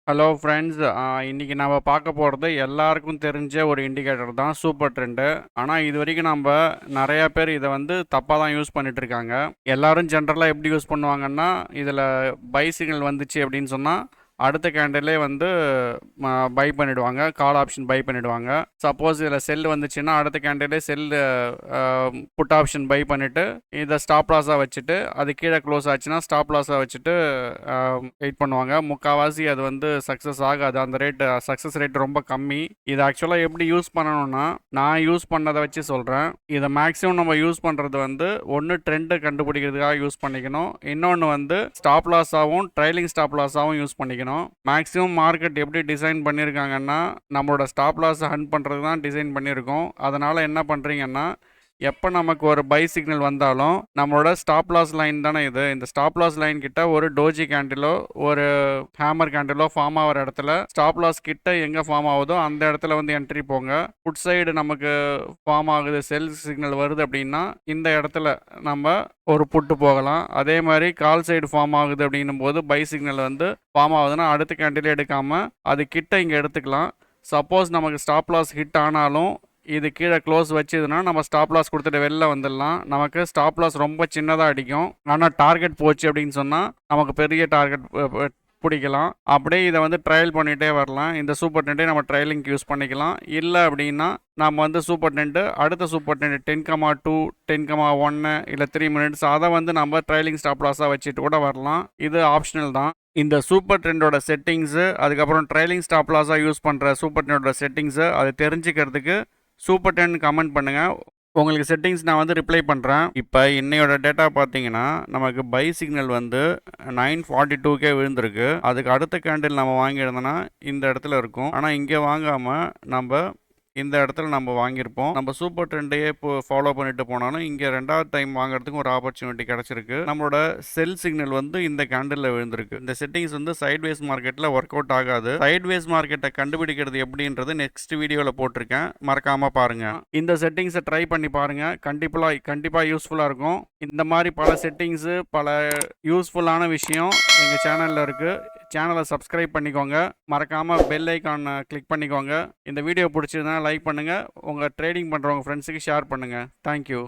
Hello friends, இன்னைக்கு நம்ம பார்க்க போகிறது எல்லாருக்கும் தெரிஞ்ச ஒரு இண்டிகேட்டர் தான் சூப்பர் ட்ரெண்டு. ஆனால் இது வரைக்கும் நம்ம நிறையா பேர் இதை வந்து தப்பாக தான் யூஸ் பண்ணிட்டு இருக்காங்க. எல்லாரும் ஜென்ரலாக எப்படி யூஸ் பண்ணுவாங்கன்னா, இதில் பை சிக்னல் வந்துச்சு அப்படின்னு சொன்னால் அடுத்த கேண்டிலே வந்து பை பண்ணிடுவாங்க, கால் ஆப்ஷன் பை பண்ணிடுவாங்க. சப்போஸ் இதில் செல் வந்துச்சுன்னா அடுத்த கேண்டிலே செல் புட் ஆப்ஷன் பை பண்ணிவிட்டு இதை ஸ்டாப் லாஸாக வச்சுட்டு அது கீழே க்ளோஸ் ஆச்சுன்னா ஸ்டாப் லாஸாக வச்சுட்டு வெயிட் பண்ணுவாங்க. முக்கால்வாசி அது வந்து சக்ஸஸ் ஆகாது. அந்த சக்ஸஸ் ரேட் ரொம்ப கம்மி. இதை ஆக்சுவலாக எப்படி யூஸ் பண்ணணும்னா, நான் யூஸ் பண்ணதை வச்சு சொல்கிறேன். இதை மேக்ஸிமம் நம்ம யூஸ் பண்ணுறது வந்து ஒன்று ட்ரெண்டை கண்டுபிடிக்கிறதுக்காக யூஸ் பண்ணிக்கணும், இன்னொன்று வந்து ஸ்டாப் லாஸாகவும் ட்ரைலிங் ஸ்டாப் லாஸாகவும் யூஸ் பண்ணிக்கணும். மேக்ஸிமம் மார்க்கெட் எப்படி டிசைன் பண்ணியிருக்காங்கன்னா, நம்மளோட ஸ்டாப் லாஸை ஹண்ட் பண்ணுறது தான் டிசைன் பண்ணியிருக்கோம். அதனால் என்ன பண்ணுறீங்கன்னா, எப்போ நமக்கு ஒரு பை சிக்னல் வந்தாலும் நம்மளோட ஸ்டாப் லாஸ் லைன் தானே இது. இந்த ஸ்டாப் லாஸ் லைன் கிட்ட ஒரு டோஜி கேண்டிலோ ஒரு ஹேமர் கேண்டிலோ ஃபார்ம் ஆகிற இடத்துல ஸ்டாப் லாஸ் கிட்ட எங்கே ஃபார்ம் ஆகுதோ அந்த இடத்துல வந்து என்ட்ரி போங்க. ஃபுட் சைடு நமக்கு ஃபார்ம் ஆகுது, செல் சிக்னல் வருது அப்படின்னா இந்த இடத்துல நம்ம ஒரு புட்டு போகலாம். அதே மாதிரி கால் சைடு ஃபார்ம் ஆகுது அப்படின்னும் போது பை சிக்னல் வந்து ஃபார்ம் ஆகுதுன்னா அடுத்த கேண்டிலே எடுக்காமல் அது கிட்ட இங்கே எடுத்துக்கலாம். சப்போஸ் நமக்கு ஸ்டாப் லாஸ் ஹிட் ஆனாலும் இது கீழே க்ளோஸ் வச்சுதுன்னா நம்ம ஸ்டாப் லாஸ் கொடுத்துட்டு வெளில வந்துடலாம். நமக்கு ஸ்டாப் லாஸ் ரொம்ப சின்னதாக அடிக்கும், ஆனால் டார்கெட் போச்சு அப்படின்னு சொன்னால் நமக்கு பெரிய டார்கெட் பிடிக்கலாம். அப்படியே இதை வந்து ட்ரையல் பண்ணிகிட்டே வரலாம். இந்த சூப்பர் டென்ட்டை நம்ம ட்ரையலிங்க்கு யூஸ் பண்ணிக்கலாம். இல்லை அப்படின்னா நம்ம வந்து சூப்பர் டென்ட்டு அடுத்த சூப்பர் டென்ட் 10,2 10,1 இல்லை 3 மினிட்ஸ் அதை வந்து நம்ம ட்ரையலிங் ஸ்டாப் லாஸாக வச்சுட்டு கூட வரலாம். இது ஆப்ஷனல் தான். இந்த சூப்பர் ட்ரெண்டோட செட்டிங்ஸு, அதுக்கப்புறம் ட்ரைலிங் ஸ்டாப் லாஸாக யூஸ் பண்ணுற சூப்பர் ட்ரெண்டோட செட்டிங்ஸு அது தெரிஞ்சுக்கிறதுக்கு சூப்பர் 10 கமெண்ட் பண்ணுங்கள். உங்களுக்கு செட்டிங்ஸ் நான் வந்து ரிப்ளை பண்ணுறேன். இப்போ இன்னையோட டேட்டா பார்த்தீங்கன்னா நமக்கு பை சிக்னல் வந்து 942 விழுந்திருக்கு. அதுக்கு அடுத்த கேண்டில் நம்ம வாங்கியிருந்தோன்னா இந்த இடத்துல இருக்கும். ஆனால் இங்கே வாங்காமல் நம்ம இந்த இடத்துல நம்ம வாங்கியிருப்போம். நம்ம சூப்பர் ட்ரெண்டையே இப்போ ஃபாலோ பண்ணிட்டு போனாலும் இங்கே ரெண்டாவது டைம் வாங்குறதுக்கும் ஒரு ஆப்பர்ச்சுனிட்டி கிடச்சிருக்கு. நம்மளோட செல் சிக்னல் வந்து இந்த கேண்டில் விழுந்திருக்கு. இந்த செட்டிங்ஸ் வந்து சைட்வேஸ் மார்க்கெட்டில் ஒர்க் அவுட் ஆகாது. சைட்வேஸ் மார்க்கெட்டை கண்டுபிடிக்கிறது எப்படின்றது நெக்ஸ்ட் வீடியோவில் போட்டிருக்கேன், மறக்காமல் பாருங்கள். இந்த செட்டிங்ஸை ட்ரை பண்ணி பாருங்கள், கண்டிப்பாக யூஸ்ஃபுல்லாக இருக்கும். இந்த மாதிரி பல செட்டிங்ஸு, பல யூஸ்ஃபுல்லான விஷயம் எங்கள் சேனலில் இருக்குது. சேனலை சப்ஸ்கிரைப் பண்ணிக்கோங்க, மறக்காமல் பெல் ஐக்கானை கிளிக் பண்ணிக்கோங்க. இந்த வீடியோ பிடிச்சிருந்தா லைக் பண்ணுங்கள், உங்கள் ட்ரேடிங் பண்ணுறவங்க ஃப்ரெண்ட்ஸுக்கு ஷேர் பண்ணுங்கள். தேங்க்யூ.